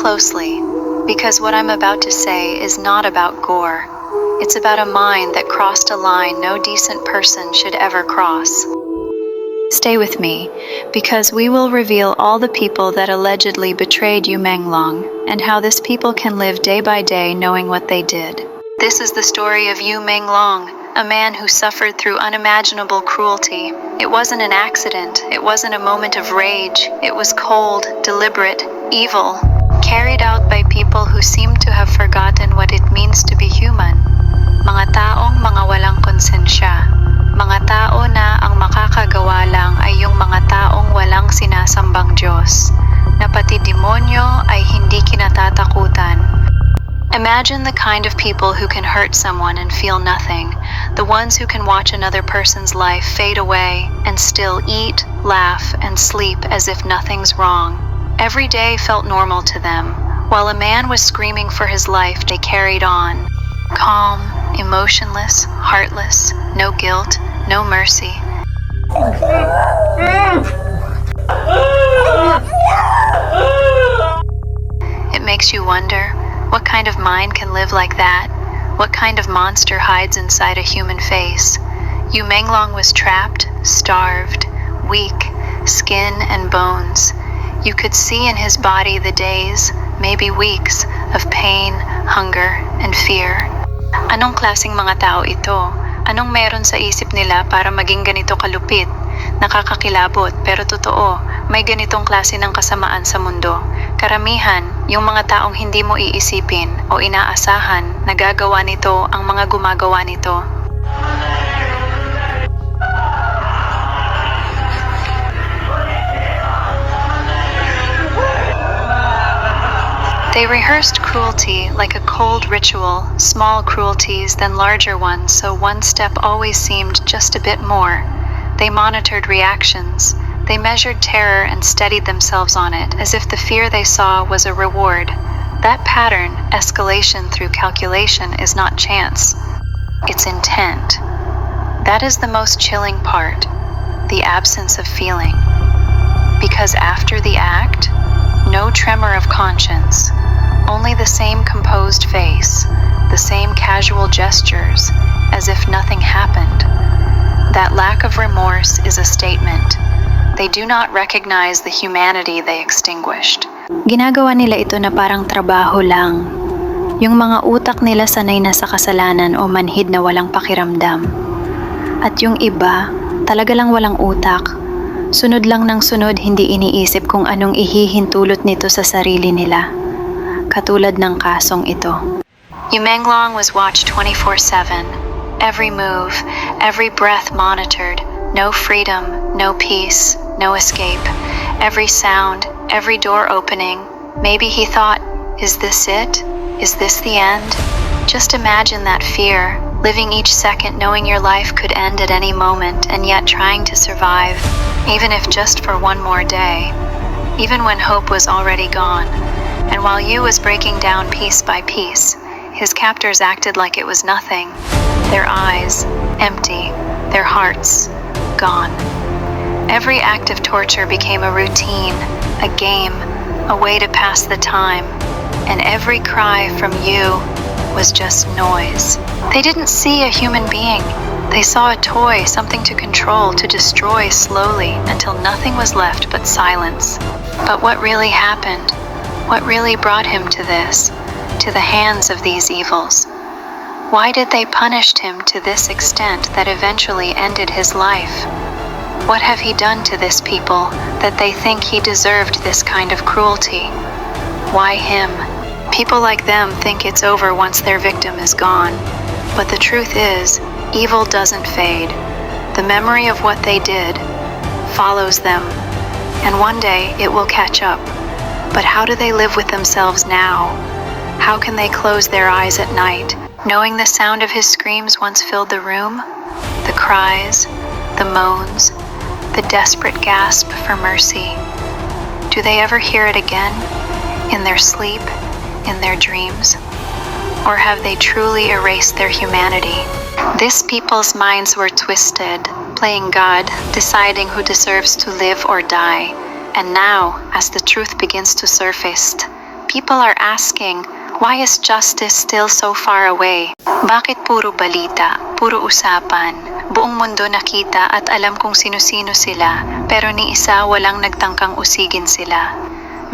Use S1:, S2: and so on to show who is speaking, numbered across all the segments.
S1: closely, because what I'm about to say is not about gore. It's about a mind that crossed a line no decent person should ever cross. Stay with me, because we will reveal all the people that allegedly betrayed Yu Manglong, and how this people can live day by day knowing what they did. This is the story of Yu Manglong, a man who suffered through unimaginable cruelty. It wasn't an accident, it wasn't a moment of rage, it was cold, deliberate, evil, carried out by people who seem to have forgotten what it means to be human. Mga taong mga walang konsensya. Mga tao na ang makakagawa lang ay yung mga taong walang sinasambang Diyos, na pati demonyo ay hindi kinatatakutan. Imagine the kind of people who can hurt someone and feel nothing, the ones who can watch another person's life fade away and still eat, laugh, and sleep as if nothing's wrong. Every day felt normal to them. While a man was screaming for his life, they carried on. Calm, emotionless, heartless, no guilt, no mercy. It makes you wonder, what kind of mind can live like that? What kind of monster hides inside a human face? Yu Manglong was trapped, starved, weak, skin and bones. You could see in his body the days, maybe weeks, of pain, hunger, and fear. Anong klaseng mga tao ito? Anong meron sa isip nila para maging ganito kalupit? Nakakakilabot pero totoo, may ganitong klase ng kasamaan sa mundo. Karamihan, yung mga taong hindi mo iisipin o inaasahan, nagagawa nito ang mga gumagawa nito. They rehearsed cruelty like a cold ritual, small cruelties then larger ones, so one step always seemed just a bit more. They monitored reactions. They measured terror and steadied themselves on it, as if the fear they saw was a reward. That pattern, escalation through calculation, is not chance. It's intent. That is the most chilling part, the absence of feeling. Because after the act, no tremor of conscience, only the same composed face, the same casual gestures, as if nothing happened. That lack of remorse is a statement. They do not recognize the humanity they extinguished. Ginagawa nila ito na parang trabaho lang. Yung mga utak nila sanay na sa kasalanan o manhid na walang pakiramdam. At yung iba, talaga lang walang utak. Sunod lang ng sunod, hindi iniisip kung anong ihihintulot nito sa sarili nila. Katulad ng kasong ito. Yu Manglong was watched 24/7. Every move, every breath monitored. No freedom, no peace, no escape. Every sound, every door opening. Maybe he thought, is this it? Is this the end? Just imagine that fear, living each second knowing your life could end at any moment and yet trying to survive, even if just for one more day. Even when hope was already gone. And while Yu was breaking down piece by piece, his captors acted like it was nothing. Their eyes, empty. Their hearts, gone. Every act of torture became a routine, a game, a way to pass the time. And every cry from Yu was just noise. They didn't see a human being. They saw a toy, something to control, to destroy slowly until nothing was left but silence. But what really happened? What really brought him to this, to the hands of these evils? Why did they punish him to this extent that eventually ended his life? What have he done to this people that they think he deserved this kind of cruelty? Why him? People like them think it's over once their victim is gone. But the truth is, evil doesn't fade. The memory of what they did follows them, and one day it will catch up. But how do they live with themselves now? How can they close their eyes at night, knowing the sound of his screams once filled the room? The cries, the moans, the desperate gasp for mercy. Do they ever hear it again? In their sleep? In their dreams? Or have they truly erased their humanity? This people's minds were twisted, playing God, deciding who deserves to live or die. And now, as the truth begins to surface, People are asking, why is justice still so far away? Bakit puro balita, puro usapan? Buong mundo nakita at alam kung sino-sino sila, pero ni isa walang nagtangkang usigin sila.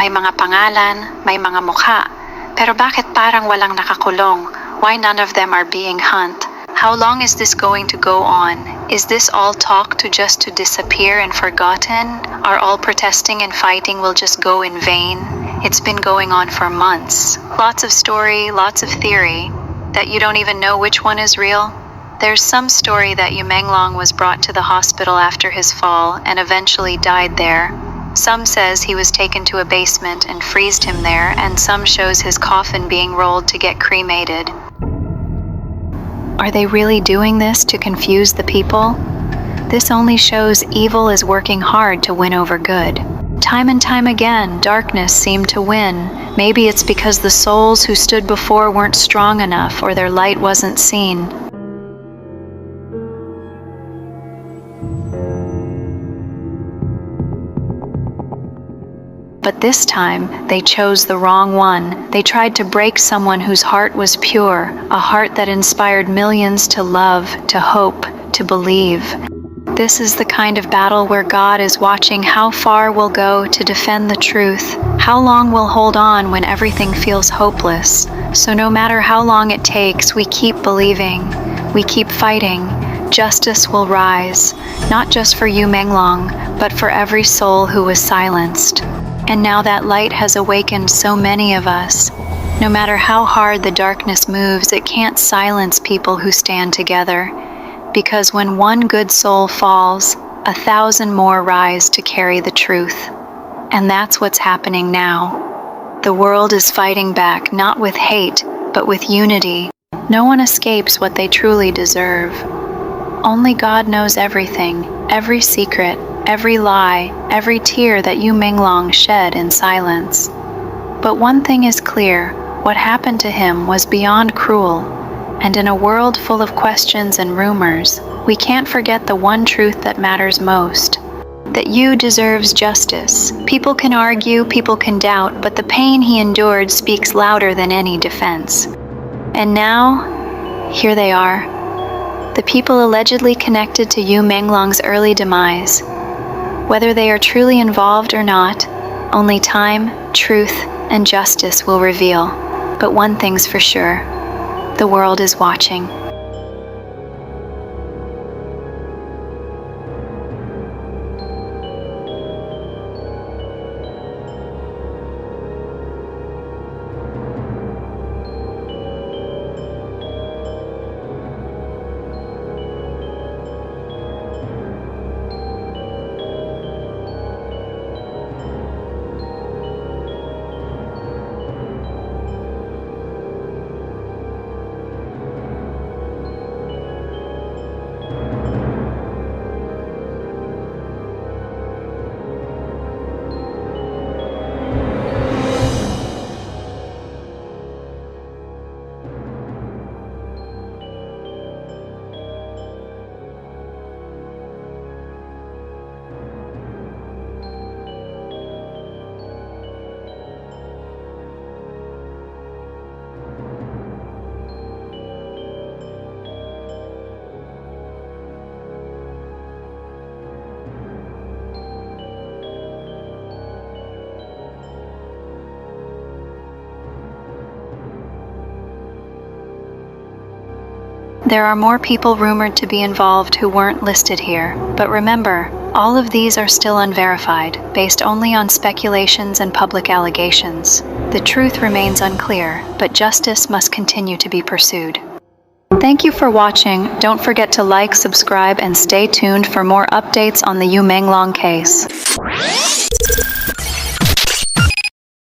S1: May mga pangalan, may mga mukha, pero bakit parang walang nakakulong? Why none of them are being hunt? How long is this going to go on? Is this all talk to disappear and forgotten? Are all protesting and fighting will just go in vain? It's been going on for months. Lots of story, lots of theory, that you don't even know which one is real. There's some story that Yu Manglong was brought to the hospital after his fall and eventually died there. Some says he was taken to a basement and freezed him there, and some shows his coffin being rolled to get cremated. Are they really doing this to confuse the people? This only shows evil is working hard to win over good. Time and time again, darkness seemed to win. Maybe it's because the souls who stood before weren't strong enough or their light wasn't seen. But this time, they chose the wrong one. They tried to break someone whose heart was pure, a heart that inspired millions to love, to hope, to believe. This is the kind of battle where God is watching how far we'll go to defend the truth, how long we'll hold on when everything feels hopeless. So no matter how long it takes, we keep believing, we keep fighting. Justice will rise, not just for Yu Manglong, but for every soul who was silenced. And now that light has awakened so many of us. No matter how hard the darkness moves, it can't silence people who stand together. Because when one good soul falls, 1,000 more rise to carry the truth. And that's what's happening now. The world is fighting back, not with hate, but with unity. No one escapes what they truly deserve. Only God knows everything, every secret, every lie, every tear that Yu Manglong shed in silence. But one thing is clear, what happened to him was beyond cruel. And in a world full of questions and rumors, we can't forget the one truth that matters most. That Yu deserves justice. People can argue, people can doubt, but the pain he endured speaks louder than any defense. And now, here they are. The people allegedly connected to Yu Manglong's early demise. Whether they are truly involved or not, only time, truth, and justice will reveal. But one thing's for sure, the world is watching. There are more people rumored to be involved who weren't listed here, but remember, all of these are still unverified, based only on speculations and public allegations. The truth remains unclear, but justice must continue to be pursued. Thank you for watching. Don't forget to like, subscribe, and stay tuned for more updates on the Yu Manglong case.